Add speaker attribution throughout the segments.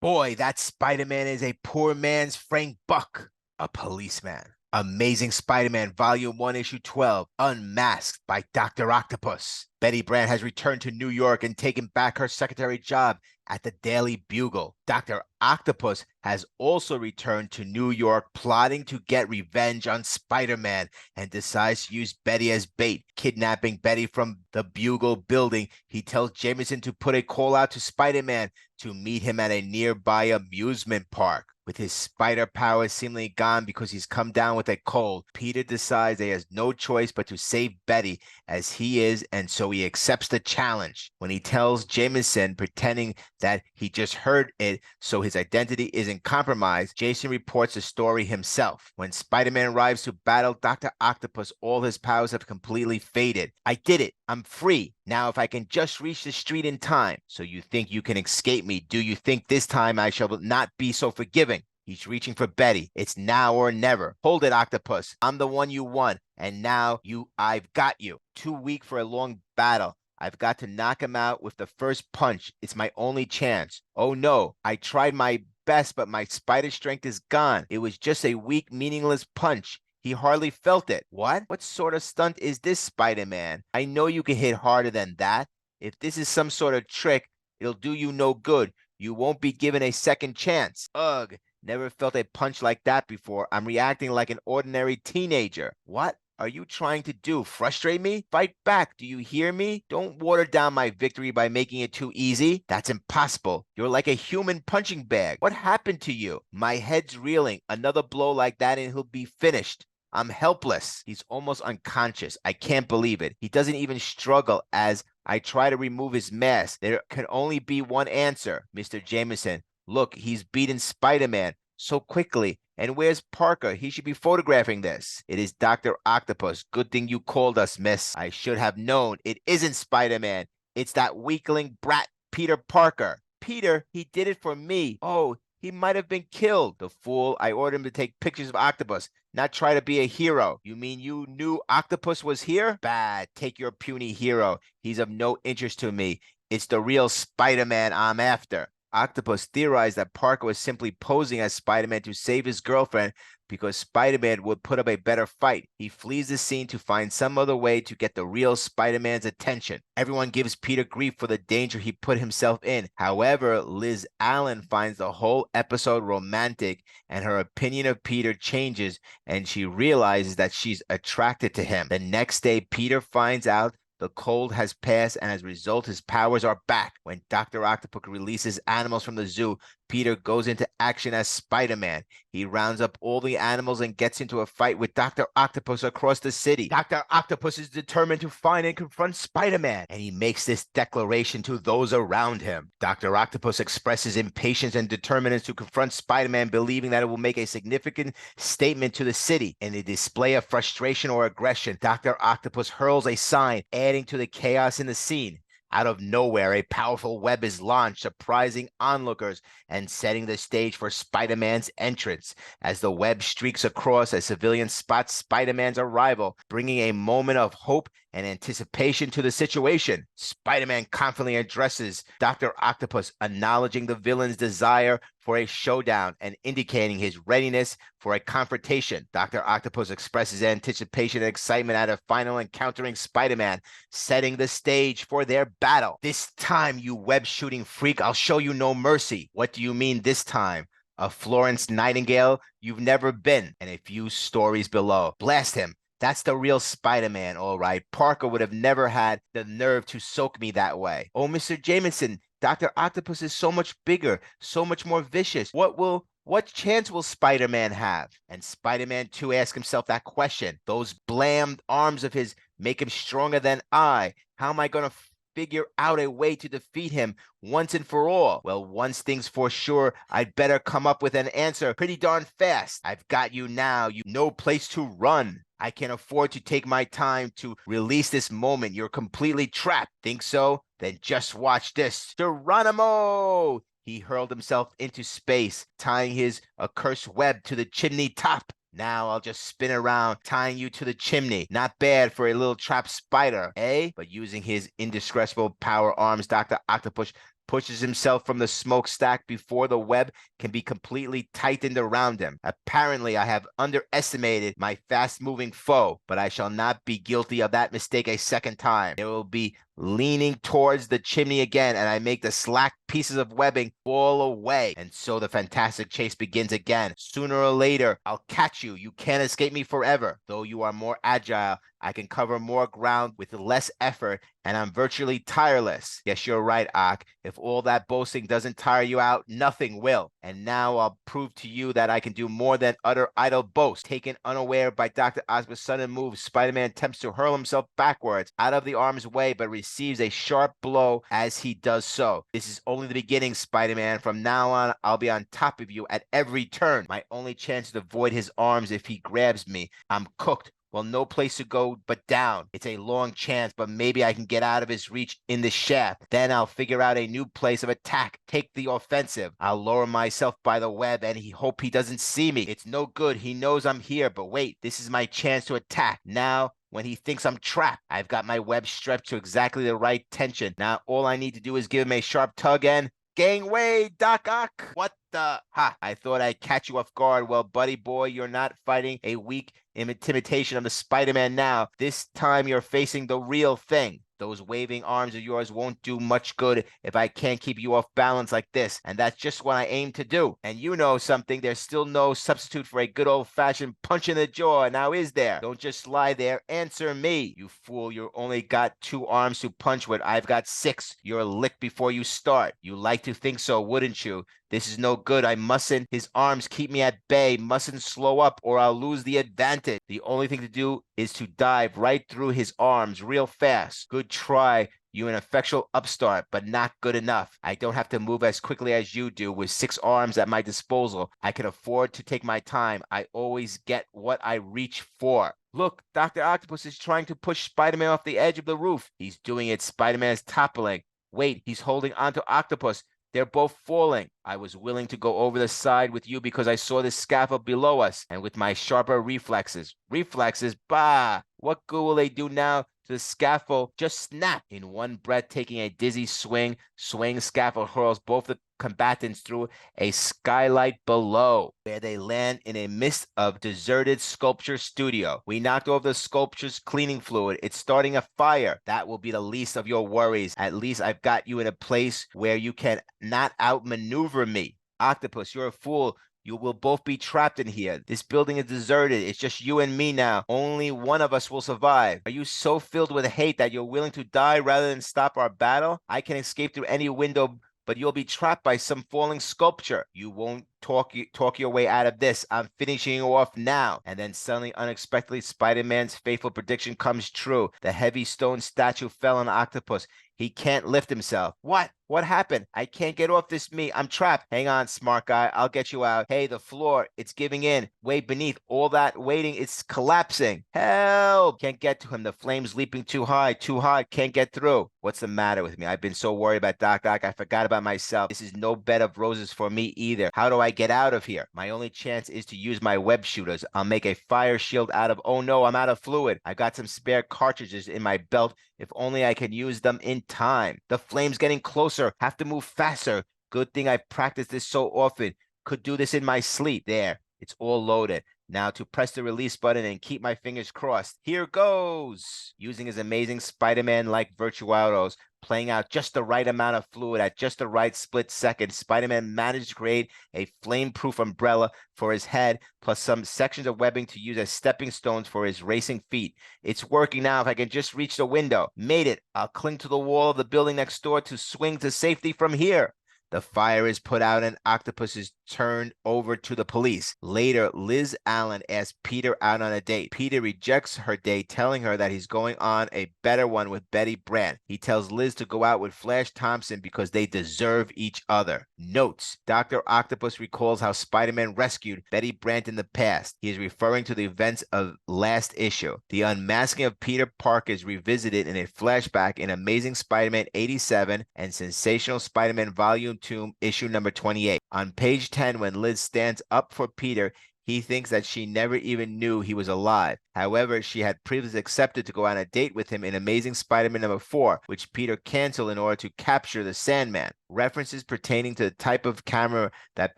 Speaker 1: Boy, that Spider-Man is a poor man's Frank Buck, a policeman. Amazing Spider-Man Volume 1, Issue 12, Unmasked by Dr. Octopus. Betty Brant has returned to New York and taken back her secretary job at the Daily Bugle. Dr. Octopus has also returned to New York, plotting to get revenge on Spider-Man, and decides to use Betty as bait. Kidnapping Betty from the Bugle building, he tells Jameson to put a call out to Spider-Man to meet him at a nearby amusement park. With his spider powers seemingly gone because he's come down with a cold, Peter decides that he has no choice but to save Betty as he is, and so he accepts the challenge. When he tells Jameson, pretending that he just heard it so his identity isn't compromised, Jason reports the story himself. When Spider-Man arrives to battle Dr. Octopus, all his powers have completely faded. I did it. I'm free. Now, if I can just reach the street in time. So you think you can escape me? Do you think this time I shall not be so forgiving? He's reaching for Betty. It's now or never. Hold it, Octopus. I'm the one you want. And now I've got you. Too weak for a long battle. I've got to knock him out with the first punch. It's my only chance. Oh no, I tried my best, but my spider strength is gone. It was just a weak, meaningless punch. He hardly felt it. What? What sort of stunt is this, Spider-Man? I know you can hit harder than that. If this is some sort of trick, it'll do you no good. You won't be given a second chance. Ugh. Never felt a punch like that before. I'm reacting like an ordinary teenager. What are you trying to do? Frustrate me? Fight back. Do you hear me? Don't water down my victory by making it too easy. That's impossible. You're like a human punching bag. What happened to you? My head's reeling. Another blow like that and he'll be finished. I'm helpless. He's almost unconscious. I can't believe it. He doesn't even struggle as I try to remove his mask. There can only be one answer, Mr. Jameson. Look, he's beaten Spider-Man so quickly. And where's Parker? He should be photographing this. It is Dr. Octopus. Good thing you called us, miss. I should have known. It isn't Spider-Man. It's that weakling brat, Peter Parker. Peter, he did it for me. Oh, he might have been killed. The fool. I ordered him to take pictures of Octopus, not try to be a hero. You mean you knew Octopus was here? Bad. Take your puny hero. He's of no interest to me. It's the real Spider-Man I'm after. Octopus theorized that Parker was simply posing as Spider-Man to save his girlfriend because Spider-Man would put up a better fight. He flees the scene to find some other way to get the real Spider-Man's attention. Everyone gives Peter grief for the danger he put himself in. However, Liz Allan finds the whole episode romantic, and her opinion of Peter changes, and she realizes that she's attracted to him. The next day, Peter finds out the cold has passed, and as a result, his powers are back. When Dr. Octopus releases animals from the zoo, Peter goes into action as Spider-Man. He rounds up all the animals and gets into a fight with Dr. Octopus across the city. Dr. Octopus is determined to find and confront Spider-Man, and he makes this declaration to those around him. Dr. Octopus expresses impatience and determination to confront Spider-Man, believing that it will make a significant statement to the city. In a display of frustration or aggression, Dr. Octopus hurls a sign, adding to the chaos in the scene. Out of nowhere, a powerful web is launched, surprising onlookers and setting the stage for Spider-Man's entrance. As the web streaks across, a civilian spots Spider-Man's arrival, bringing a moment of hope and anticipation to the situation. Spider-Man confidently addresses Dr. Octopus, acknowledging the villain's desire for a showdown and indicating his readiness for a confrontation. Dr. Octopus expresses anticipation and excitement at a final encountering Spider-Man, setting the stage for their battle. This time, you web-shooting freak, I'll show you no mercy. What do you mean this time? A Florence Nightingale you've never been. And a few stories below. Blast him. That's the real Spider-Man, all right. Parker would have never had the nerve to soak me that way. Oh, Mr. Jameson, Dr. Octopus is so much bigger, so much more vicious. What chance will Spider-Man have? And Spider-Man 2 asks himself that question. Those blammed arms of his make him stronger than I. How am I going to figure out a way to defeat him once and for all? Well, one thing's for sure, I'd better come up with an answer pretty darn fast. I've got you now. You no place to run. I can afford to take my time to release this moment. You're completely trapped. Think so? Then just watch this. Geronimo! He hurled himself into space, tying his accursed web to the chimney top. Now I'll just spin around, tying you to the chimney. Not bad for a little trapped spider, eh? But using his indestructible power arms, Dr. Octopus pushes himself from the smokestack before the web can be completely tightened around him. Apparently, I have underestimated my fast-moving foe, but I shall not be guilty of that mistake a second time. There will be leaning towards the chimney again, and I make the slack pieces of webbing fall away. And so the fantastic chase begins again. Sooner or later, I'll catch you. You can't escape me forever. Though you are more agile, I can cover more ground with less effort, and I'm virtually tireless. Yes, you're right, Ock. If all that boasting doesn't tire you out, nothing will. And now I'll prove to you that I can do more than utter idle boast. Taken unaware by Dr. Octopus' sudden move, Spider-Man attempts to hurl himself backwards out of the arm's way, but receives a sharp blow as he does so. This is only the beginning, Spider-Man. From now on, I'll be on top of you at every turn. My only chance is to avoid his arms if he grabs me. I'm cooked. Well, no place to go but down. It's a long chance, but maybe I can get out of his reach in the shaft. Then I'll figure out a new place of attack. Take the offensive. I'll lower myself by the web and hope he doesn't see me. It's no good. He knows I'm here, but wait, this is my chance to attack. Now, when he thinks I'm trapped, I've got my web stretched to exactly the right tension. Now, all I need to do is give him a sharp tug and gangway, Doc Ock. What the? Ha! I thought I'd catch you off guard. Well, buddy boy, you're not fighting a weak imitation of the Spider-Man now. This time you're facing the real thing. Those waving arms of yours won't do much good if I can't keep you off balance like this. And that's just what I aim to do. And you know something, there's still no substitute for a good old-fashioned punch in the jaw, now is there? Don't just lie there. Answer me. You fool, you only got 2 arms to punch with. I've got 6. You're licked before you start. You like to think so, wouldn't you? This is no good. I mustn't. His arms keep me at bay. Mustn't slow up or I'll lose the advantage. The only thing to do is to dive right through his arms real fast. Good try. You an effectual upstart, but not good enough. I don't have to move as quickly as you do. With 6 arms at my disposal, I can afford to take my time. I always get what I reach for. Look, Dr. Octopus is trying to push Spider-Man off the edge of the roof. He's doing it. Spider-Man is toppling. Wait, he's holding onto Octopus. They're both falling. I was willing to go over the side with you because I saw the scaffold below us, and with my sharper reflexes. Reflexes? Bah! What good will they do now to the scaffold? Just snap! In one breath, taking a dizzy swing, swaying scaffold hurls both the combatants through a skylight below, where they land in a mist of deserted sculpture studio. We knocked over the sculpture's cleaning fluid. It's starting a fire. That will be the least of your worries. At least I've got you in a place where you can not outmaneuver me. Octopus, you're a fool. You will both be trapped in here. This building is deserted. It's just you and me now. Only one of us will survive. Are you so filled with hate that you're willing to die rather than stop our battle? I can escape through any window, but you'll be trapped by some falling sculpture. You won't talk your way out of this. I'm finishing you off now. And then suddenly, unexpectedly, Spider-Man's faithful prediction comes true. The heavy stone statue fell on Octopus. He can't lift himself. What? What happened? I can't get off this me. I'm trapped. Hang on, smart guy. I'll get you out. Hey, the floor, it's giving in. Way beneath all that waiting, it's collapsing. Help! Can't get to him. The flame's leaping too high, too hot. Can't get through. What's the matter with me? I've been so worried about Doc Ock, I forgot about myself. This is no bed of roses for me either. How do I get out of here? My only chance is to use my web shooters. I'll make a fire shield out of... Oh no, I'm out of fluid. I got some spare cartridges in my belt. If only I can use them in time. The flame's getting closer. Have to move faster. Good thing I've practiced this so often. Could do this in my sleep. There, it's all loaded. Now to press the release button and keep my fingers crossed. Here goes! Using his amazing Spider-Man-like virtuosos, playing out just the right amount of fluid at just the right split second, Spider-Man managed to create a flame-proof umbrella for his head, plus some sections of webbing to use as stepping stones for his racing feet. It's working now if I can just reach the window. Made it. I'll cling to the wall of the building next door to swing to safety from here. The fire is put out and Octopus is turned over to the police. Later, Liz Allan asks Peter out on a date. Peter rejects her date, telling her that he's going on a better one with Betty Brant. He tells Liz to go out with Flash Thompson because they deserve each other. Notes: Dr. Octopus recalls how Spider-Man rescued Betty Brant in the past. He is referring to the events of last issue. The unmasking of Peter Parker is revisited in a flashback in Amazing Spider-Man 87 and Sensational Spider-Man Volume 2, issue number 28. On page 10, when Liz stands up for Peter, He thinks that she never even knew he was alive. However, she had previously accepted to go on a date with him in Amazing Spider-Man #4, which Peter canceled in order to capture the Sandman. References pertaining to the type of camera that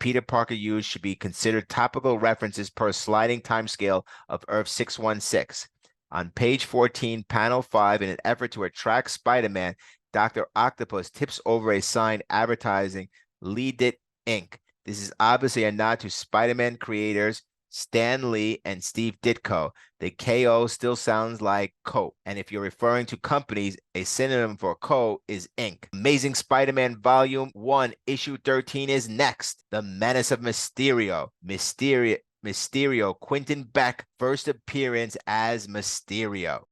Speaker 1: Peter Parker used should be considered topical references per sliding timescale of Earth 616. On page 14, panel 5, in an effort to attract Spider-Man, Dr. Octopus tips over a sign advertising Lead It Inc. This is obviously a nod to Spider-Man creators Stan Lee and Steve Ditko. The KO still sounds like Co. And if you're referring to companies, a synonym for Co is Inc. Amazing Spider-Man Volume 1, Issue 13 is next. The Menace of Mysterio. Mysterio, Quentin Beck, first appearance as Mysterio.